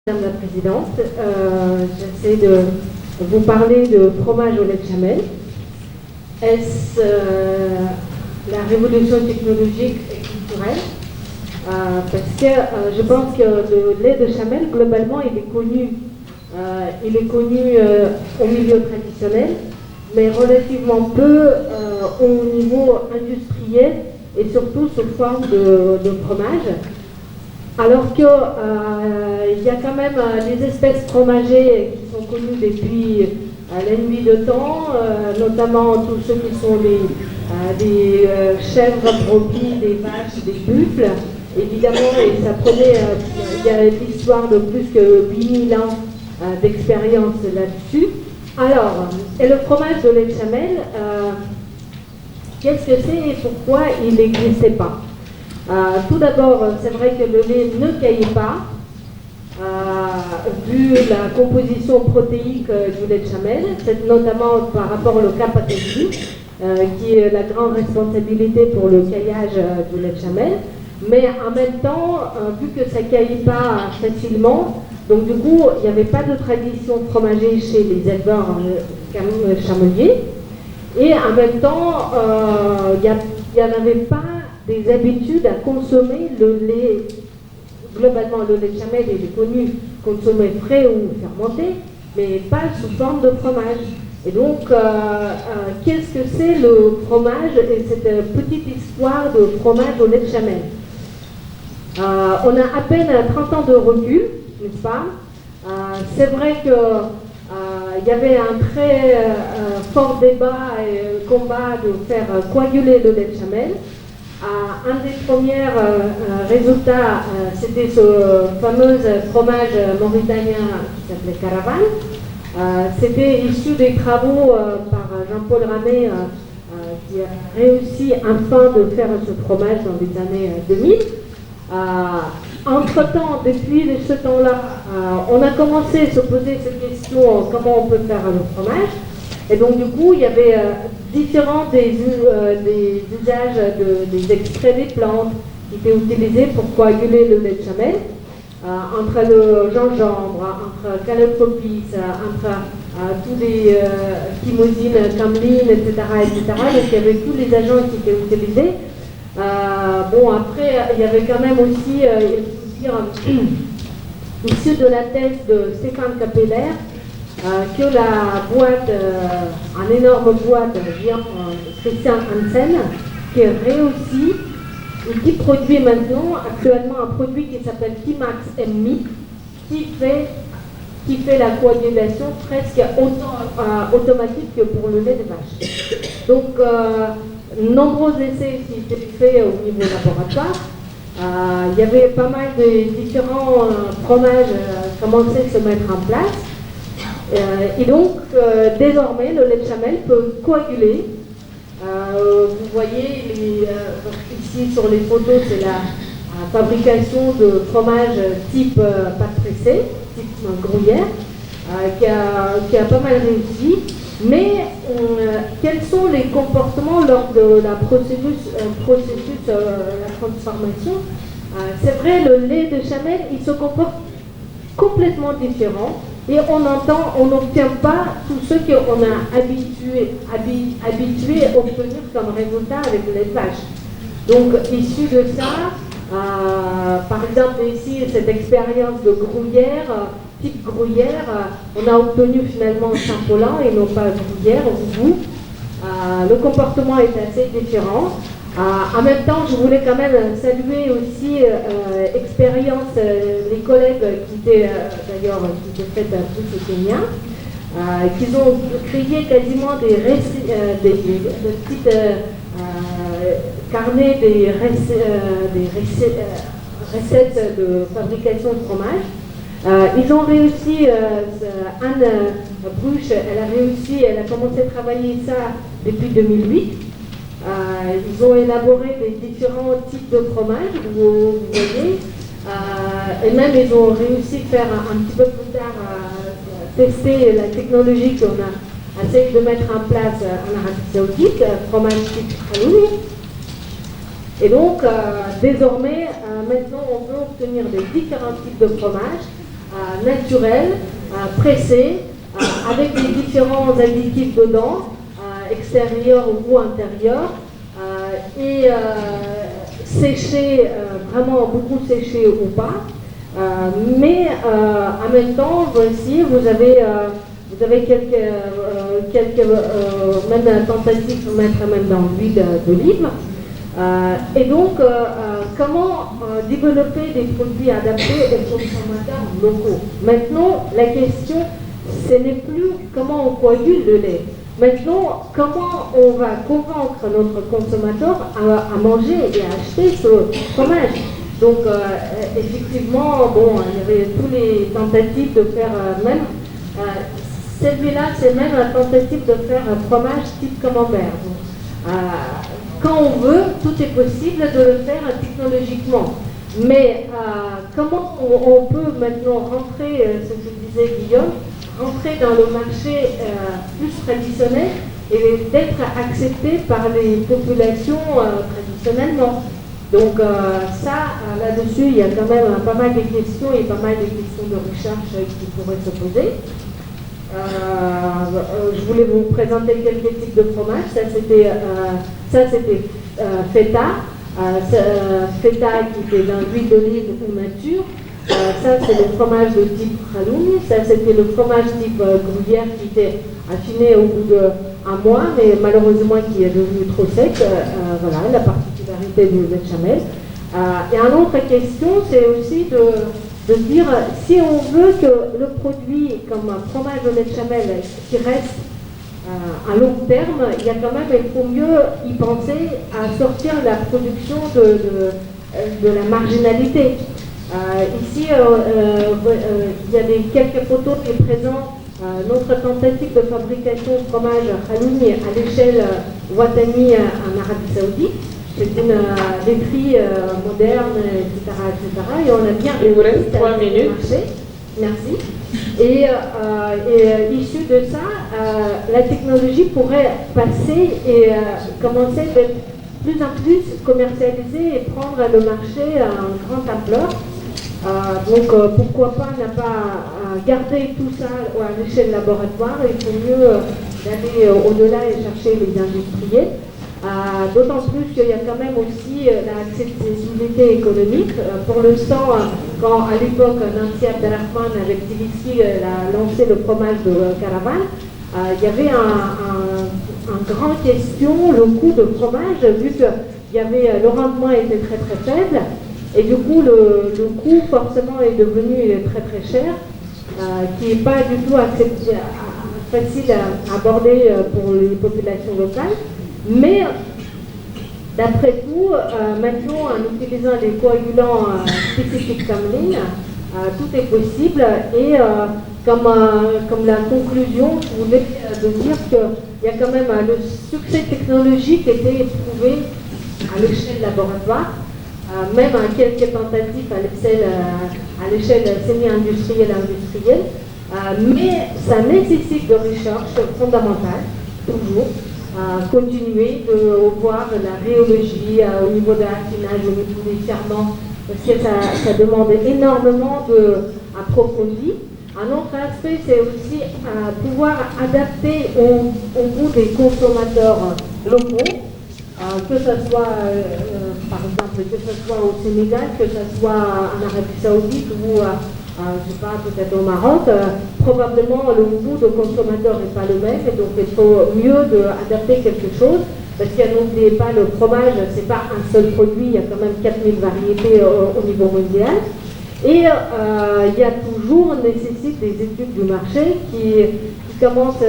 Madame la Présidente, j'essaie de vous parler de fromage au lait de Chamel. Est-ce la révolution technologique et culturelle? Parce que je pense que le lait de Chamel, globalement, il est connu au milieu traditionnel, mais relativement peu au niveau industriel et surtout sous forme de fromage. Alors qu'il y a quand même des espèces fromagées qui sont connues depuis la nuit de temps, notamment tous ceux qui sont des chèvres, brebis, des vaches, des buffles. Évidemment, et ça prenait, il y a l'histoire de plus que 8000 ans d'expérience là-dessus. Alors, et le fromage de lait de Chamel, qu'est-ce que c'est et pourquoi il n'existait pas? Tout d'abord, c'est vrai que le lait ne caillait pas, vu la composition protéique du lait de Chamel, c'est notamment par rapport au kappa-TG, qui est la grande responsabilité pour le caillage du lait de Chamel. Mais en même temps, vu que ça ne caillait pas facilement, donc du coup, il n'y avait pas de tradition fromagée chez les éleveurs chameliers. Et en même temps, il n'y en avait pas des habitudes à consommer le lait. Globalement, le lait de Chamel, il est connu consommer frais ou fermenté, mais pas sous forme de fromage. Et donc, qu'est-ce que c'est le fromage et cette petite histoire de fromage au lait de Chamel? On a à peine 30 ans de recul, n'est-ce pas? C'est vrai que il y avait un très fort débat et combat de faire coaguler le lait de Chamel. Un des premiers résultats, c'était ce fameux fromage mauritanien qui s'appelait Caravane. C'était issu des travaux par Jean-Paul Ramé, qui a réussi enfin de faire ce fromage dans les années 2000. Entre-temps, depuis ce temps-là, on a commencé à se poser cette question, comment on peut faire le fromage. Et donc du coup, il y avait différents des usages des extraits des plantes qui étaient utilisés pour coaguler le lait de Chamel, entre le gingembre, entre calopropis, entre tous les chymosines, cameline, etc., etc. Donc il y avait tous les agents qui étaient utilisés. Bon, après, il y avait quand même aussi, il faut dire, issu de la thèse de Stéphane Capeller, que la boîte, une énorme boîte, vient Christian Hansen, qui réussit et qui produit maintenant actuellement un produit qui s'appelle Timax MMI, qui fait la coagulation presque autant automatique que pour le lait de vache. Donc, nombreux essais qui étaient faits au niveau laboratoire. Il y avait pas mal de différents fromages qui commençaient à se mettre en place. Et donc, désormais, le lait de Chamel peut coaguler. Vous voyez, ici sur les photos, c'est la fabrication de fromage type pâte pressée, type gruyère, qui a pas mal réussi. Mais quels sont les comportements lors de la processus la transformation? C'est vrai, le lait de Chamel, il se comporte complètement différent. Et on n'obtient pas tout ce qu'on a habitué à obtenir comme résultat avec le lait de vache. Donc, issu de ça, par exemple ici, cette expérience de gruyère, type gruyère, on a obtenu finalement Saint-Paulin et non pas gruyère au goût. Le comportement est assez différent. En même temps, je voulais quand même saluer aussi l'expérience des collègues qui étaient d'ailleurs qui étaient faites plus au Kenya, qui ont créé quasiment des petites carnets, des recettes de fabrication de fromage. Ils ont réussi, Anne Bruch, elle a commencé à travailler ça depuis 2008. Ils ont élaboré des différents types de fromage, vous voyez, et même ils ont réussi à faire un petit peu plus tard, tester la technologie qu'on a essayé de mettre en place en Arabie Saoudite, fromage type Haloumi. Et donc, désormais, maintenant, on peut obtenir des différents types de fromage naturel, pressé, avec les différents additifs dedans, extérieurs ou intérieurs, et séché, vraiment beaucoup séché ou pas. Mais en même temps, voici, vous avez quelques même tentatives de mettre même dans l'huile d'olive. Et donc, comment développer des produits adaptés aux consommateurs locaux? Maintenant, la question, ce n'est plus comment on coagule le lait. Maintenant, comment on va convaincre notre consommateur à manger et à acheter ce fromage? Donc, effectivement, bon, il y avait tous les tentatives de faire même. Celui-là, c'est même la tentative de faire un fromage type camembert. Quand on veut, tout est possible de le faire technologiquement. Mais comment on peut maintenant rentrer, ce que disait Guillaume, rentrer dans le marché plus traditionnel et d'être accepté par les populations traditionnellement. Donc ça, là-dessus, il y a quand même pas mal de questions et pas mal de questions de recherche qui pourraient se poser. Je voulais vous présenter quelques types de fromages. Ça, c'était feta. Feta qui était dans l'huile d'olive ou nature. Ça, c'est le fromage de type halloumi. Ça, c'était le fromage type gruyère qui était affiné au bout d'un mois, mais malheureusement qui est devenu trop sec. Voilà, la particularité du béchamel. Et une autre question, c'est aussi de dire si on veut que le produit comme un fromage de béchamel qui reste à long terme, il y a quand même, il faut mieux y penser à sortir la production de la marginalité. Ici, il y a quelques photos qui présentent notre tentative de fabrication de fromage halloumi à l'échelle Watani en Arabie Saoudite. C'est une laiterie moderne, etc., etc. Et on a bien réussi 3 minutes. Marché. Merci. Et issu de ça, la technologie pourrait passer et commencer d'être plus en plus commercialisée et prendre le marché à une grande ampleur. Donc pourquoi pas ne pas garder tout ça à l'échelle laboratoire. Il faut mieux aller au-delà et chercher les industriels. D'autant plus qu'il y a quand même aussi l'accessibilité économique. Pour l'instant, quand à l'époque Nancy Abdelrahman avec Tbilissi a lancé le fromage de Caravane, il y avait un grand question, le coût de fromage, vu que le rendement était très très faible, et du coup le coût forcément est devenu très très cher, qui n'est pas du tout facile à aborder pour les populations locales. Mais d'après tout, maintenant en utilisant les coagulants spécifiques Camlin, tout est possible et comme la conclusion, je voulais dire qu'il y a quand même le succès technologique était éprouvé à l'échelle laboratoire, même à quelques tentatives à l'échelle semi-industrielle industrielle, mais ça nécessite de recherche fondamentale, toujours. Continuer de voir la rhéologie au niveau de l'affinage, au niveau des ferments, parce que ça demande énormément d'approfondi. Un autre aspect, c'est aussi pouvoir adapter au goût des consommateurs locaux, que ce soit, par exemple, que ce soit au Sénégal, que ce soit en Arabie Saoudite ou je ne sais pas, peut-être au Maroc, probablement le goût de consommateur n'est pas le même, et donc il faut mieux adapter quelque chose, parce que n'oubliez pas, le fromage, ce n'est pas un seul produit, il y a quand même 4000 variétés au niveau mondial, et il y a toujours, nécessite des études du marché qui commencent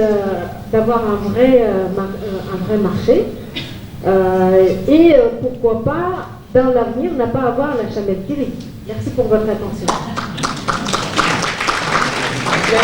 d'avoir un vrai marché, et pourquoi pas, dans l'avenir, ne pas avoir la chamelle qui rit. Merci pour votre attention.